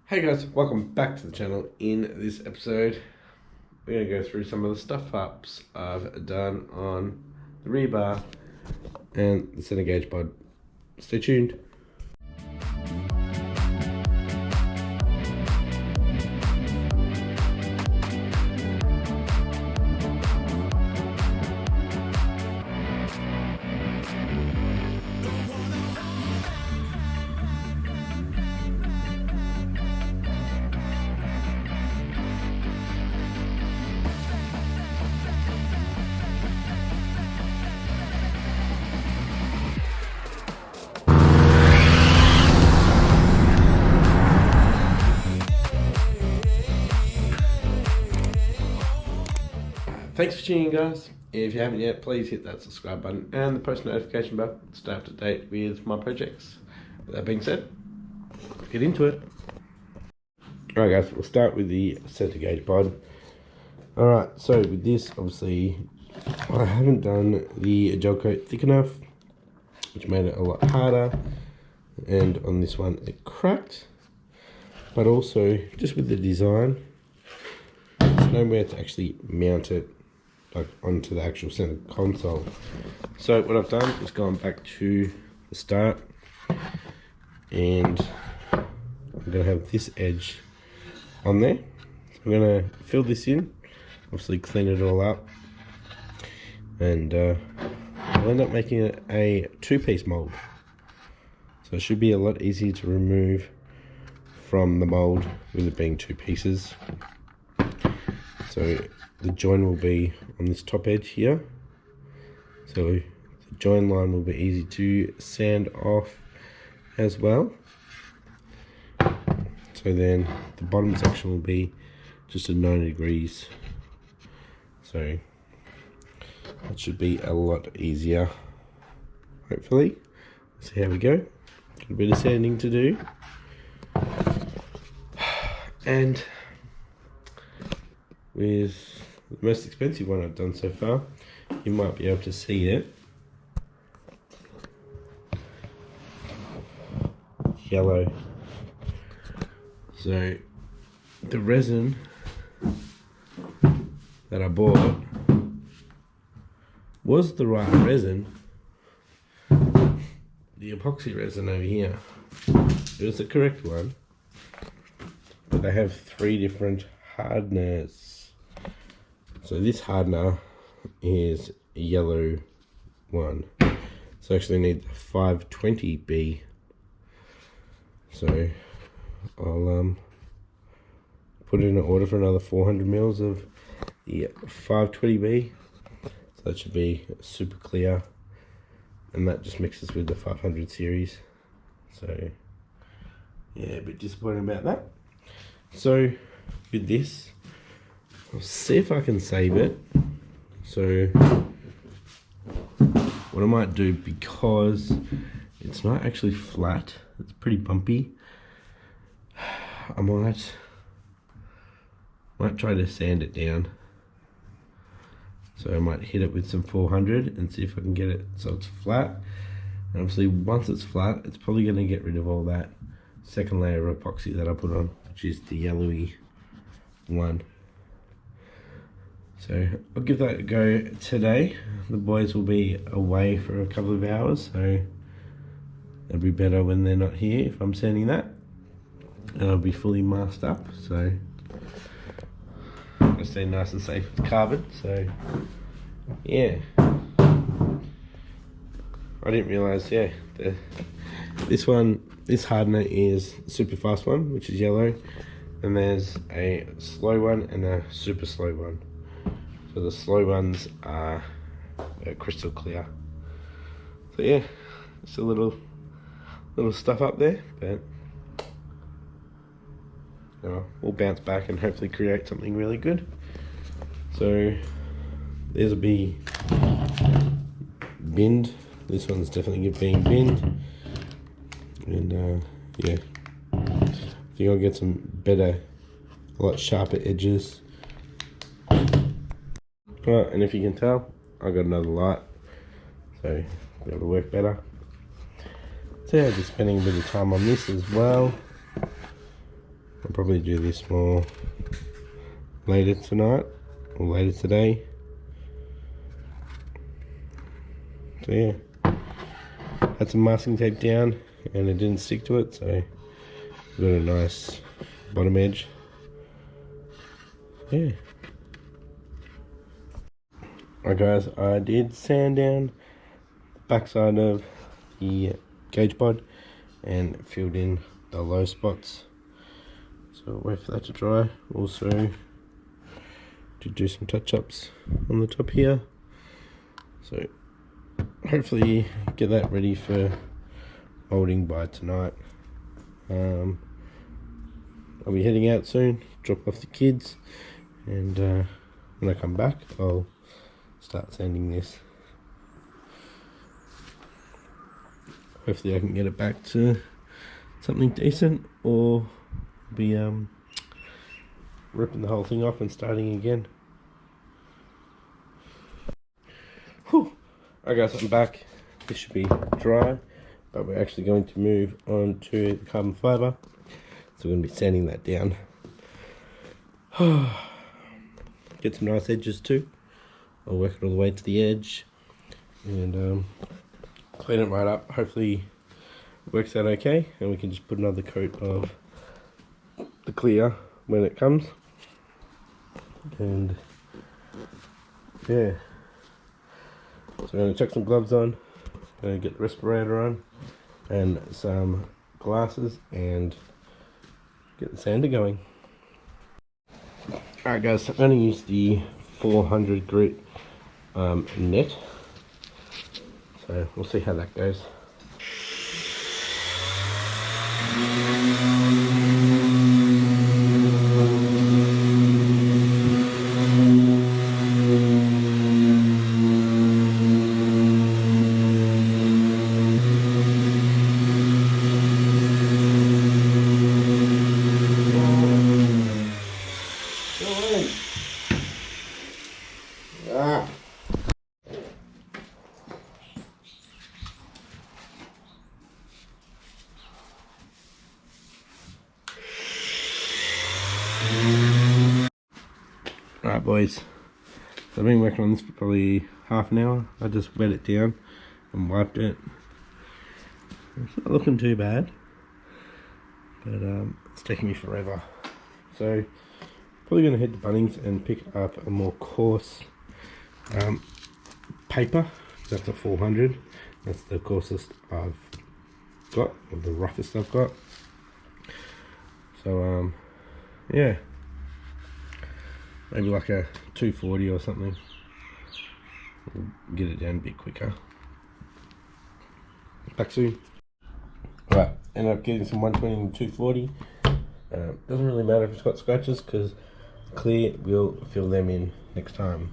Hey guys, welcome back to the channel. In this episode, we're going to go through some of the stuff ups I've done on the rebar and the center gauge pod. Stay tuned. Thanks for tuning in, guys. If you haven't yet, please hit that subscribe button and the post notification bell to stay up to date with my projects. With that being said, let's get into it. Alright guys, we'll start with the center gauge pod. Alright, so with this, obviously, I haven't done the gel coat thick enough, which made it a lot harder. And on this one, it cracked. But also, just with the design, there's nowhere to actually mount it like onto the actual center console. So what I've done is gone back to the start, and I'm gonna have this edge on there. So I'm gonna fill this in, obviously clean it all up, and I'll end up making it a two-piece mold. So it should be a lot easier to remove from the mold with it being two pieces. So the join will be on this top edge here, so the join line will be easy to sand off as well. So then the bottom section will be just at 90 degrees, so that should be a lot easier, hopefully. See how we go. Got a bit of sanding to do, and with the most expensive one I've done so far, you might be able to see it. Yellow. So the resin that I bought was the right resin. The epoxy resin over here, it was the correct one, but they have three different hardness. So this hardener is a yellow one, so I actually need the 520B. So I'll put in an order for another 400 mils of the 520B. So that should be super clear, and that just mixes with the 500 series. So yeah, a bit disappointed about that. So with this, I'll see if I can save it. So what I might do, because it's not actually flat, it's pretty bumpy, I might try to sand it down. So I might hit it with some 400 and see if I can get it so it's flat. And obviously once it's flat, it's probably going to get rid of all that second layer of epoxy that I put on, which is the yellowy one. So I'll give that a go today. The boys will be away for a couple of hours, so it'll be better when they're not here if I'm sanding that. And I'll be fully masked up, so I'll stay nice and safe with carbon. So yeah, I didn't realise, yeah, this hardener is the super fast one, which is yellow, and there's a slow one and a super slow one. So the slow ones are crystal clear. So yeah, it's a little stuff up there, but we'll bounce back and hopefully create something really good. So there's a be binned. This one's definitely being binned, and yeah, I think I'll get some better, a lot sharper edges. Right, and if you can tell, I got another light, so be able to work better. So yeah, just spending a bit of time on this as well. probably do this more later tonight or later today. So yeah, had some masking tape down and it didn't stick to it, so got a nice bottom edge. Yeah. Alright guys, I did sand down the backside of the gauge pod and filled in the low spots. So wait for that to dry. Also to do some touch-ups on the top here. So hopefully get that ready for molding by tonight. I'll be heading out soon, drop off the kids, and when I come back I'll start sanding this. Hopefully I can get it back to something decent, or be ripping the whole thing off and starting again. Whew. Alright guys, I'm back. This should be dry, but we're actually going to move on to the carbon fibre, so we're going to be sanding that down. Get some nice edges too. I'll work it all the way to the edge and clean it right up. Hopefully it works out okay, and we can just put another coat of the clear when it comes. And yeah, so I'm going to chuck some gloves on, going to get the respirator on and some glasses and get the sander going. Alright guys, I'm going to use the 400 grit net, so we'll see how that goes. Alright boys, so I've been working on this for probably half an hour. I just wet it down and wiped it. It's not looking too bad, but it's taking me forever. So probably going to head to Bunnings and pick up a more coarse paper. That's a 400. That's the coarsest I've got, or the roughest I've got. So yeah, maybe like a 240 or something. We'll get it down a bit quicker. Back soon. Right, ended up getting some 120 and 240. Doesn't really matter if it's got scratches, because clear will fill them in next time.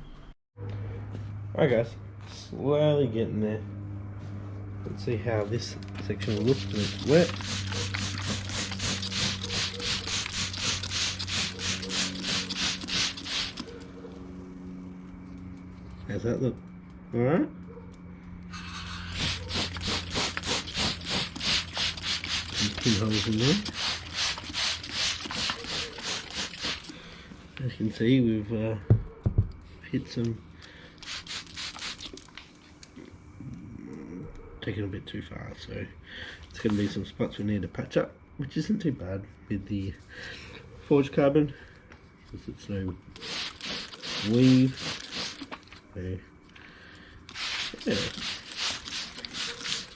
Alright guys, slowly getting there. Let's see how this section will look when it's wet. How's that look? Alright? Some pinholes in there. As you can see, we've hit some, taken a bit too far, so it's going to be some spots we need to patch up, which isn't too bad with the forged carbon, because it's no weave. So, yeah.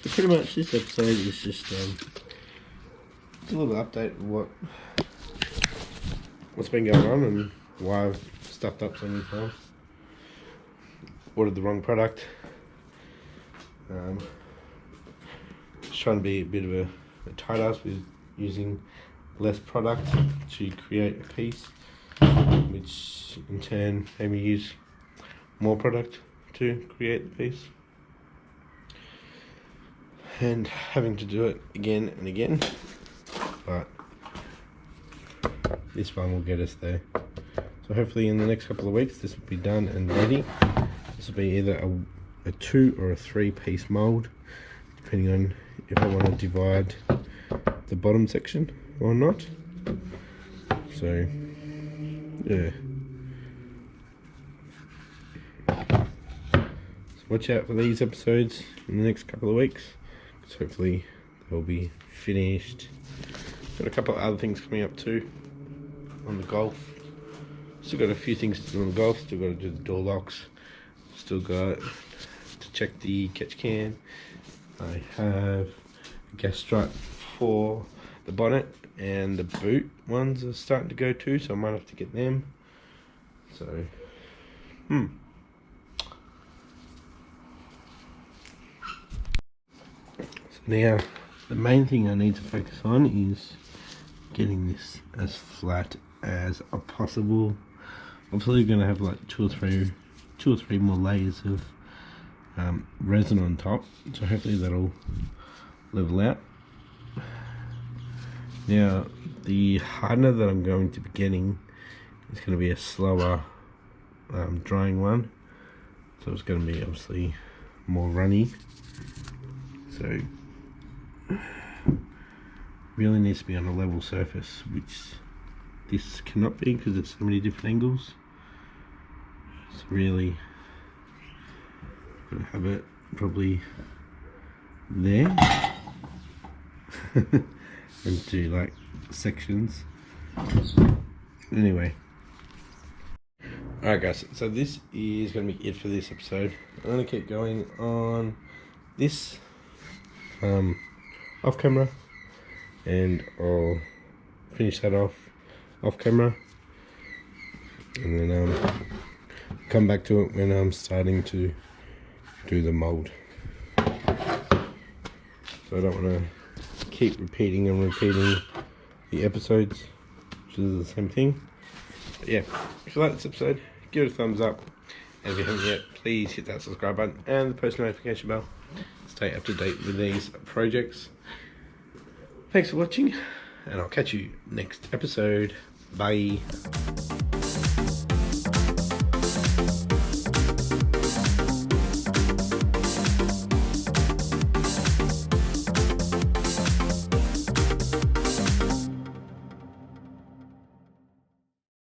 So pretty much this episode is just a little update of what's been going on and why I've stuffed up so many times. Ordered the wrong product. Just trying to be a bit of a tight ass with using less product to create a piece, which in turn made me use more product to create the piece, and having to do it again and again, but this one will get us there. So hopefully in the next couple of weeks this will be done and ready. This will be either a 2 or a 3 piece mold, depending on if I want to divide the bottom section or not. So yeah. So watch out for these episodes in the next couple of weeks, because hopefully they'll be finished. Got a couple of other things coming up too on the golf. Still got a few things to do on the golf. Still got to do the door locks. Still got to check the catch can. I have a gas strut for the bonnet, and the boot ones are starting to go too, so I might have to get them. So so now the main thing I need to focus on is getting this as flat as possible. Obviously going to have like two or three more layers of resin on top, so hopefully that'll level out. Now the hardener that I'm going to be getting is going to be a slower drying one, so it's going to be obviously more runny, so really needs to be on a level surface, which this cannot be because there's so many different angles. It's really gonna have it probably there and do like sections. Anyway, alright guys, so this is gonna be it for this episode. I'm gonna keep going on this off camera, and I'll finish that off camera, and then come back to it when I'm starting to do the mold. So I don't want to keep repeating the episodes, which is the same thing. But yeah, if you like this episode, give it a thumbs up, and if you haven't yet, please hit that subscribe button and the post notification bell. Stay up to date with these projects. Thanks for watching, and I'll catch you next episode. Bye.